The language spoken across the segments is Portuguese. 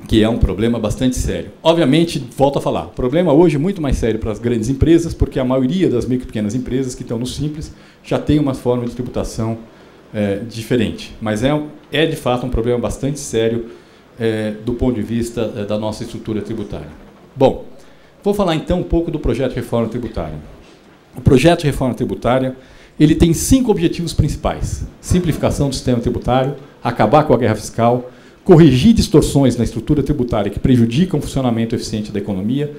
que é um problema bastante sério. Obviamente, volto a falar, o problema hoje é muito mais sério para as grandes empresas, porque a maioria das micro e pequenas empresas que estão no Simples já tem uma forma de tributação diferente. Mas é de fato um problema bastante sério do ponto de vista da nossa estrutura tributária. Bom, vou falar então um pouco do projeto de reforma tributária. O projeto de reforma tributária ele tem 5 objetivos principais: simplificação do sistema tributário, acabar com a guerra fiscal, corrigir distorções na estrutura tributária que prejudicam o funcionamento eficiente da economia,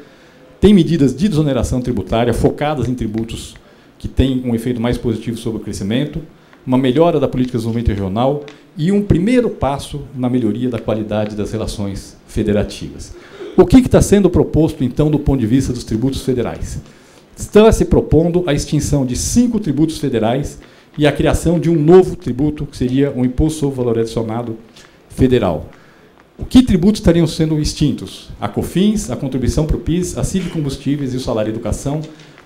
tem medidas de desoneração tributária focadas em tributos que têm um efeito mais positivo sobre o crescimento, uma melhora da política de desenvolvimento regional e um primeiro passo na melhoria da qualidade das relações federativas. O que está sendo proposto, então, do ponto de vista dos tributos federais? Está se propondo a extinção de 5 tributos federais e a criação de um novo tributo, que seria o Imposto sobre o Valor Adicionado Federal. O que tributos estariam sendo extintos? A COFINS, a contribuição para o PIS, a CID Combustíveis e o salário educação,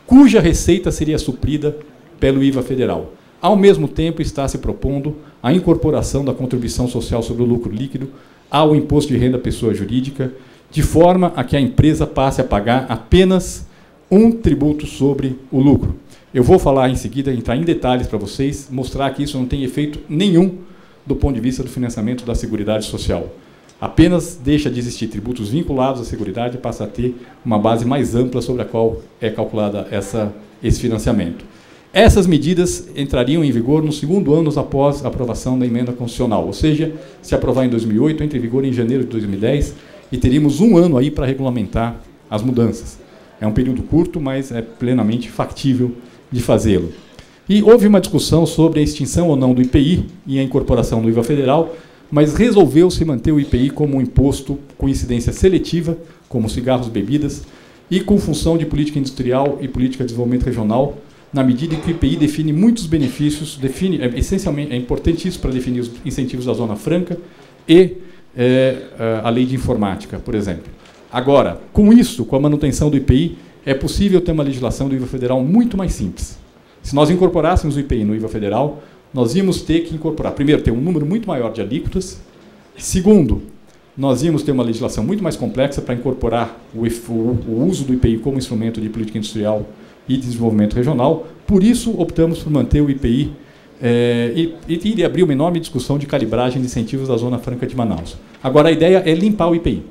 cuja receita seria suprida pelo IVA federal. Ao mesmo tempo, está se propondo a incorporação da contribuição social sobre o lucro líquido ao imposto de renda à pessoa jurídica, de forma a que a empresa passe a pagar apenas um tributo sobre o lucro. Eu vou falar em seguida, entrar em detalhes para vocês, mostrar que isso não tem efeito nenhum do ponto de vista do financiamento da Seguridade Social. Apenas deixa de existir tributos vinculados à Seguridade e passa a ter uma base mais ampla sobre a qual é calculada esse financiamento. Essas medidas entrariam em vigor no segundo ano após a aprovação da emenda constitucional, ou seja, se aprovar em 2008, entra em vigor em janeiro de 2010, e teríamos um ano aí para regulamentar as mudanças. É um período curto, mas é plenamente factível de fazê-lo. E houve uma discussão sobre a extinção ou não do IPI e a incorporação do IVA federal, mas resolveu-se manter o IPI como um imposto com incidência seletiva, como cigarros e bebidas, e com função de política industrial e política de desenvolvimento regional, na medida em que o IPI define muitos benefícios, essencialmente, é importante isso para definir os incentivos da Zona Franca e a lei de informática, por exemplo. Agora, com isso, com a manutenção do IPI, é possível ter uma legislação do IVA federal muito mais simples. Se nós incorporássemos o IPI no IVA federal, nós íamos ter que incorporar, primeiro, ter um número muito maior de alíquotas. Segundo, nós íamos ter uma legislação muito mais complexa para incorporar o uso do IPI como instrumento de política industrial e de desenvolvimento regional. Por isso, optamos por manter o IPI e abrir uma enorme discussão de calibragem de incentivos da Zona Franca de Manaus. Agora, a ideia é limpar o IPI.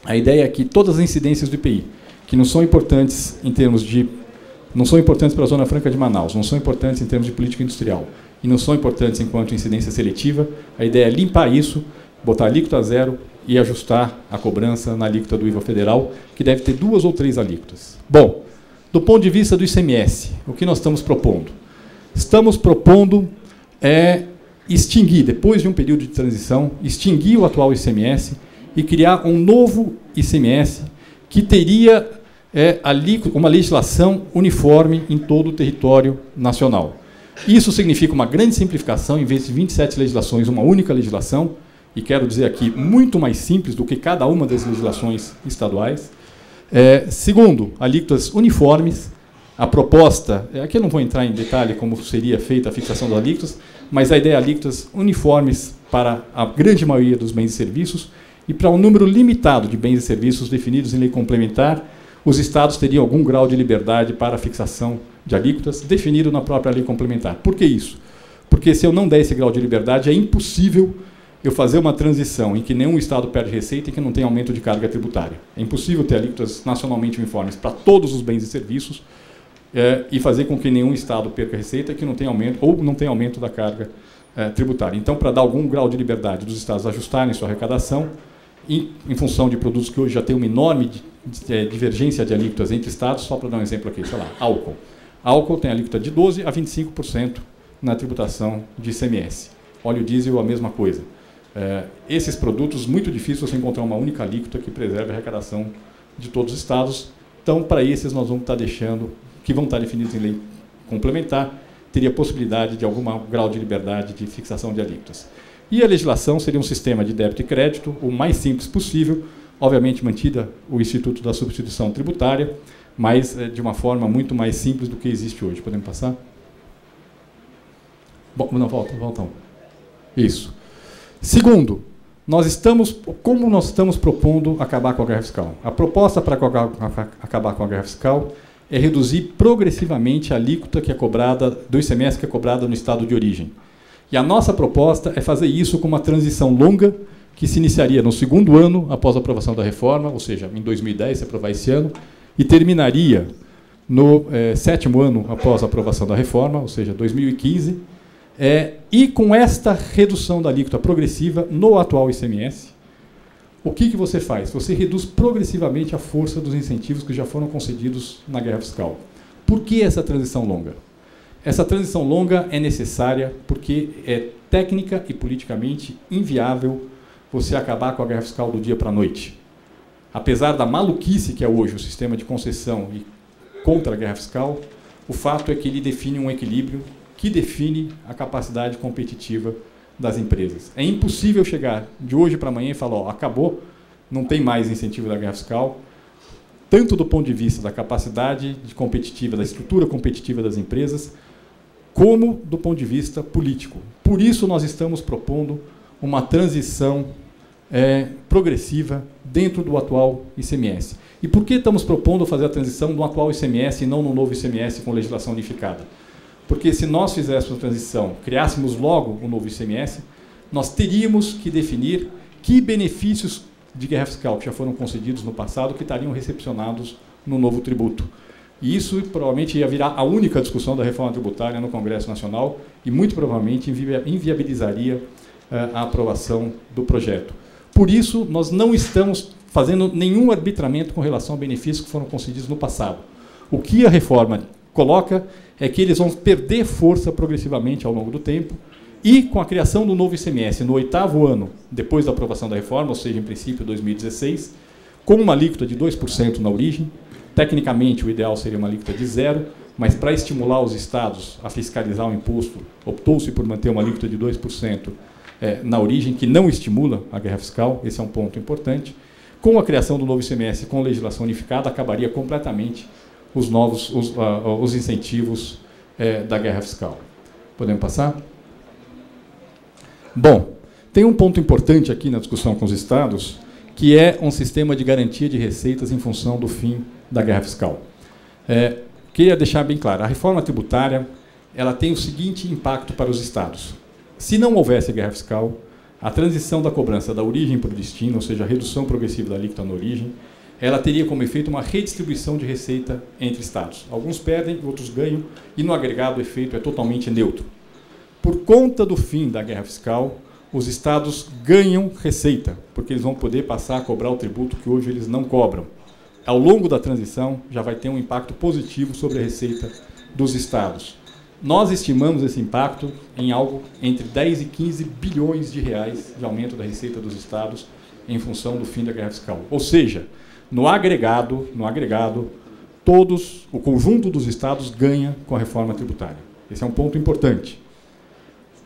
A ideia é que todas as incidências do IPI, que não são importantes em termos de... não são importantes para a Zona Franca de Manaus, não são importantes em termos de política industrial, e não são importantes enquanto incidência seletiva, a ideia é limpar isso, botar a alíquota a zero e ajustar a cobrança na alíquota do IVA federal, que deve ter 2 ou 3 alíquotas. Bom, do ponto de vista do ICMS, o que nós estamos propondo? Estamos propondo extinguir, depois de um período de transição, extinguir o atual ICMS e criar um novo ICMS que teria uma legislação uniforme em todo o território nacional. Isso significa uma grande simplificação, em vez de 27 legislações, uma única legislação, e quero dizer aqui, muito mais simples do que cada uma das legislações estaduais. Segundo, alíquotas uniformes. A proposta, aqui eu não vou entrar em detalhe como seria feita a fixação das alíquotas, mas a ideia é alíquotas uniformes para a grande maioria dos bens e serviços e para um número limitado de bens e serviços definidos em lei complementar, os estados teriam algum grau de liberdade para a fixação de alíquotas definido na própria lei complementar. Por que isso? Porque se eu não der esse grau de liberdade, é impossível eu fazer uma transição em que nenhum estado perde receita e que não tem aumento de carga tributária. É impossível ter alíquotas nacionalmente uniformes para todos os bens e serviços e fazer com que nenhum estado perca receita e que não tenha aumento, ou não tenha aumento da carga tributária. Então, para dar algum grau de liberdade dos estados ajustarem sua arrecadação, em função de produtos que hoje já têm uma enorme divergência de alíquotas entre estados, só para dar um exemplo aqui, sei lá, álcool. Álcool tem alíquota de 12% a 25% na tributação de ICMS. Óleo diesel, a mesma coisa. Esses produtos, muito difícil você encontrar uma única alíquota que preserve a arrecadação de todos os estados. Então, para esses, nós vamos estar deixando, que vão estar definidos em lei complementar, teria possibilidade de algum grau de liberdade de fixação de alíquotas. E a legislação seria um sistema de débito e crédito, o mais simples possível, obviamente mantida o Instituto da Substituição Tributária, mas de uma forma muito mais simples do que existe hoje. Podemos passar? Bom, não, volta. Isso. Segundo, Como nós estamos propondo acabar com a guerra fiscal? A proposta para acabar com a guerra fiscal é reduzir progressivamente a alíquota que é cobrada do ICMS que é cobrada no estado de origem. E a nossa proposta é fazer isso com uma transição longa que se iniciaria no segundo ano após a aprovação da reforma, ou seja, em 2010, se aprovar esse ano, e terminaria no sétimo ano após a aprovação da reforma, ou seja, 2015, e com esta redução da alíquota progressiva no atual ICMS, o que você faz? Você reduz progressivamente a força dos incentivos que já foram concedidos na guerra fiscal. Por que essa transição longa? Essa transição longa é necessária porque é técnica e politicamente inviável você acabar com a guerra fiscal do dia para a noite. Apesar da maluquice que é hoje o sistema de concessão e contra a guerra fiscal, o fato é que ele define um equilíbrio que define a capacidade competitiva das empresas. É impossível chegar de hoje para amanhã e falar, ó, acabou, não tem mais incentivo da guerra fiscal, tanto do ponto de vista da capacidade competitiva, da estrutura competitiva das empresas, como do ponto de vista político. Por isso nós estamos propondo uma transição progressiva dentro do atual ICMS. E por que estamos propondo fazer a transição do atual ICMS e não no novo ICMS com legislação unificada? Porque se nós fizéssemos a transição, criássemos logo o novo ICMS, nós teríamos que definir que benefícios de guerra fiscal que já foram concedidos no passado que estariam recepcionados no novo tributo. E isso provavelmente ia virar a única discussão da reforma tributária no Congresso Nacional e muito provavelmente inviabilizaria a aprovação do projeto. Por isso, nós não estamos fazendo nenhum arbitramento com relação a benefícios que foram concedidos no passado. O que a reforma coloca é que eles vão perder força progressivamente ao longo do tempo e com a criação do novo ICMS no 8º ano depois da aprovação da reforma, ou seja, em princípio 2016, com uma alíquota de 2% na origem. Tecnicamente, o ideal seria uma alíquota de 0%, mas para estimular os estados a fiscalizar o imposto, optou-se por manter uma alíquota de 2% na origem, que não estimula a guerra fiscal, esse é um ponto importante. Com a criação do novo ICMS com legislação unificada, acabaria completamente os incentivos da guerra fiscal. Podemos passar? Bom, tem um ponto importante aqui na discussão com os estados, que é um sistema de garantia de receitas em função do fim da guerra fiscal. Queria deixar bem claro, a reforma tributária ela tem o seguinte impacto para os estados. Se não houvesse guerra fiscal, a transição da cobrança da origem para o destino, ou seja, a redução progressiva da alíquota na origem, ela teria como efeito uma redistribuição de receita entre estados. Alguns perdem, outros ganham, e no agregado o efeito é totalmente neutro. Por conta do fim da guerra fiscal, os estados ganham receita, porque eles vão poder passar a cobrar o tributo que hoje eles não cobram. Ao longo da transição, já vai ter um impacto positivo sobre a receita dos estados. Nós estimamos esse impacto em algo entre 10 e 15 bilhões de reais de aumento da receita dos estados em função do fim da guerra fiscal. Ou seja, no agregado, o conjunto dos estados ganha com a reforma tributária. Esse é um ponto importante.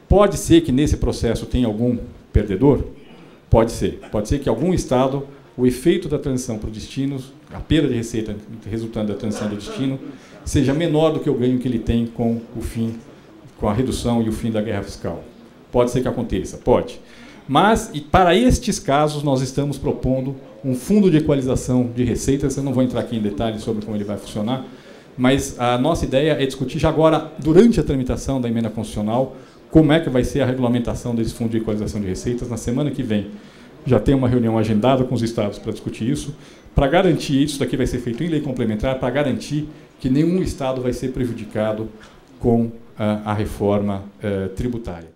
Pode ser que nesse processo tenha algum perdedor? Pode ser. Pode ser que algum estado, o efeito da transição para o destino, a perda de receita resultante da transição do destino, seja menor do que o ganho que ele tem com o fim, com a redução e o fim da guerra fiscal. Pode ser que aconteça, pode. Mas, e para estes casos, nós estamos propondo um fundo de equalização de receitas. Eu não vou entrar aqui em detalhes sobre como ele vai funcionar, mas a nossa ideia é discutir já agora, durante a tramitação da emenda constitucional, como é que vai ser a regulamentação desse fundo de equalização de receitas. Na semana que vem, já tem uma reunião agendada com os estados para discutir isso, para garantir, isso daqui vai ser feito em lei complementar, para garantir que nenhum estado vai ser prejudicado com a reforma tributária.